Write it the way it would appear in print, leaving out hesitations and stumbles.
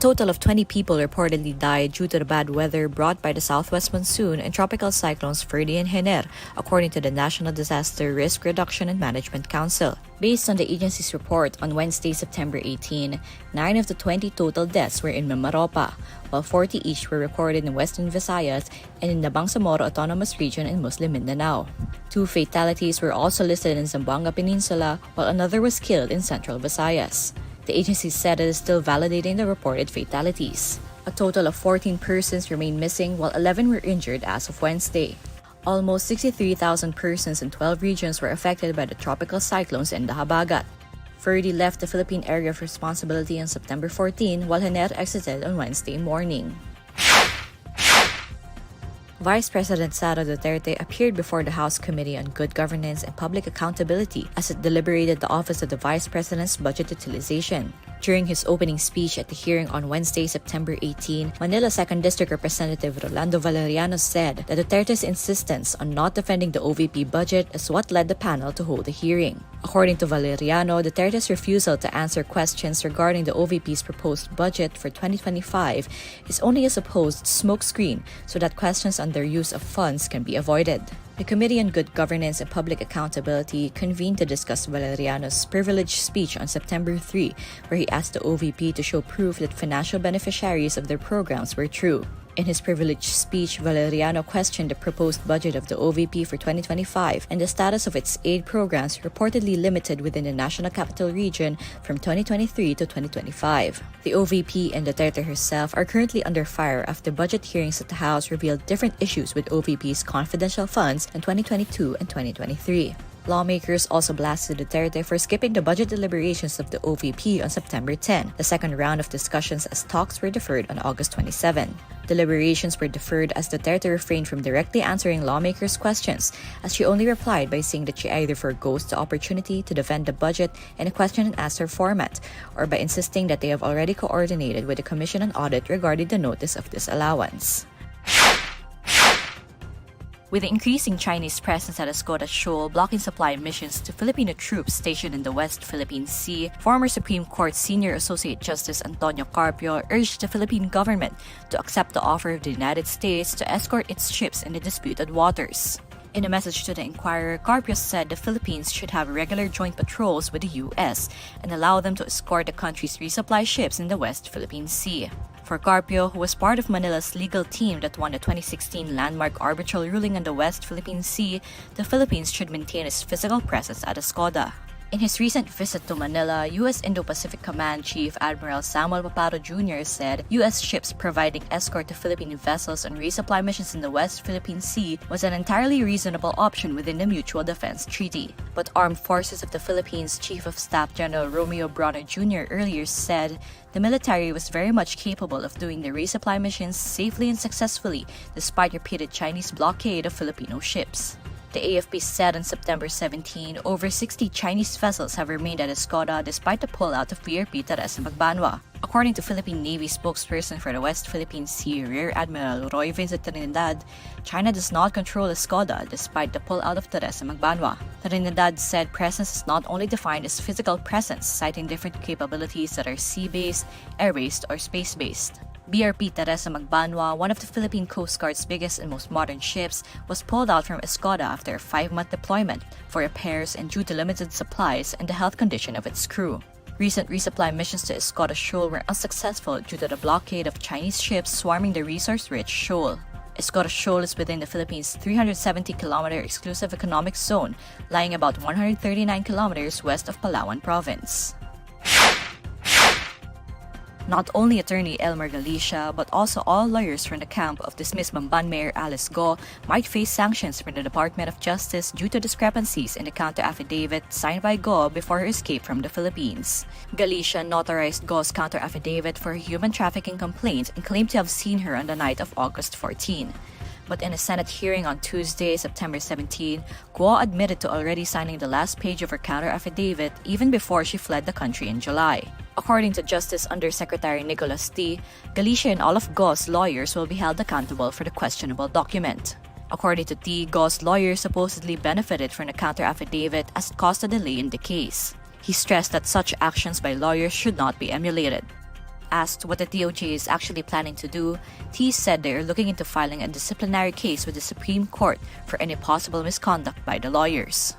total of 20 people reportedly died due to the bad weather brought by the southwest monsoon and tropical cyclones Ferdie and Henner, according to the National Disaster Risk Reduction and Management Council. Based on the agency's report on Wednesday, September 18, 9 of the 20 total deaths were in Mimaropa, while 40 each were recorded in Western Visayas and in the Bangsamoro Autonomous Region in Muslim Mindanao. 2 fatalities were also listed in Zamboanga Peninsula, while another was killed in Central Visayas. The agency said it is still validating the reported fatalities. A total of 14 persons remain missing, while 11 were injured as of Wednesday. Almost 63,000 persons in 12 regions were affected by the tropical cyclones and the habagat. Ferdie left the Philippine area of responsibility on September 14, while Henner exited on Wednesday morning. Vice President Sara Duterte appeared before the House Committee on Good Governance and Public Accountability as it deliberated the Office of the Vice President's budget utilization. During his opening speech at the hearing on Wednesday, September 18, Manila 2nd District Representative Rolando Valeriano said that Duterte's insistence on not defending the OVP budget is what led the panel to hold the hearing. According to Valeriano, Duterte's refusal to answer questions regarding the OVP's proposed budget for 2025 is only a supposed smokescreen so that questions on their use of funds can be avoided. The Committee on Good Governance and Public Accountability convened to discuss Valeriano's privileged speech on September 3, where he asked the OVP to show proof that financial beneficiaries of their programs were true. In his privileged speech, Valeriano questioned the proposed budget of the OVP for 2025 and the status of its aid programs reportedly limited within the National Capital Region from 2023 to 2025. The OVP and Duterte herself are currently under fire after budget hearings at the House revealed different issues with OVP's confidential funds in 2022 and 2023. Lawmakers also blasted Duterte for skipping the budget deliberations of the OVP on September 10, the second round of discussions as talks were deferred on August 27. Deliberations were deferred as Duterte refrained from directly answering lawmakers' questions, as she only replied by saying that she either forgoes the opportunity to defend the budget in a question and answer format, or by insisting that they have already coordinated with the Commission on Audit regarding the notice of disallowance. With the increasing Chinese presence at Escoda Shoal blocking supply missions to Filipino troops stationed in the West Philippine Sea, former Supreme Court Senior Associate Justice Antonio Carpio urged the Philippine government to accept the offer of the United States to escort its ships in the disputed waters. In a message to the Inquirer, Carpio said the Philippines should have regular joint patrols with the U.S. and allow them to escort the country's resupply ships in the West Philippine Sea. For Carpio, who was part of Manila's legal team that won the 2016 landmark arbitral ruling on the West Philippine Sea, the Philippines should maintain its physical presence at Escoda. In his recent visit to Manila, U.S. Indo-Pacific Command Chief Admiral Samuel Paparo Jr. said U.S. ships providing escort to Philippine vessels on resupply missions in the West Philippine Sea was an entirely reasonable option within the Mutual Defense Treaty. But Armed Forces of the Philippines Chief of Staff General Romeo Brawner Jr. earlier said the military was very much capable of doing the resupply missions safely and successfully despite repeated Chinese blockade of Filipino ships. The AFP said on September 17, over 60 Chinese vessels have remained at Escoda despite the pullout of VRP Teresa Magbanua. According to Philippine Navy spokesperson for the West Philippine Sea, Rear Admiral Roy Vincent Trinidad, China does not control Escoda despite the pullout of Teresa Magbanua. Trinidad said presence is not only defined as physical presence, citing different capabilities that are sea-based, air-based, or space-based. BRP Teresa Magbanua, one of the Philippine Coast Guard's biggest and most modern ships, was pulled out from Escoda after a 5-month deployment for repairs and due to limited supplies and the health condition of its crew. Recent resupply missions to Escoda Shoal were unsuccessful due to the blockade of Chinese ships swarming the resource-rich shoal. Escoda Shoal is within the Philippines' 370-kilometer exclusive economic zone, lying about 139 kilometers west of Palawan Province. Not only attorney Elmer Galicia, but also all lawyers from the camp of dismissed Bamban Mayor Alice Go might face sanctions from the Department of Justice due to discrepancies in the counter-affidavit signed by Go before her escape from the Philippines. Galicia notarized Go's counter-affidavit for a human trafficking complaint and claimed to have seen her on the night of August 14. But in a Senate hearing on Tuesday, September 17, Guo admitted to already signing the last page of her counter-affidavit even before she fled the country in July. According to Justice Undersecretary Nicholas T., Galicia and all of Go's lawyers will be held accountable for the questionable document. According to T, Go's lawyers supposedly benefited from the counter-affidavit as it caused a delay in the case. He stressed that such actions by lawyers should not be emulated. asked what the DOJ is actually planning to do, T said they are looking into filing a disciplinary case with the Supreme Court for any possible misconduct by the lawyers.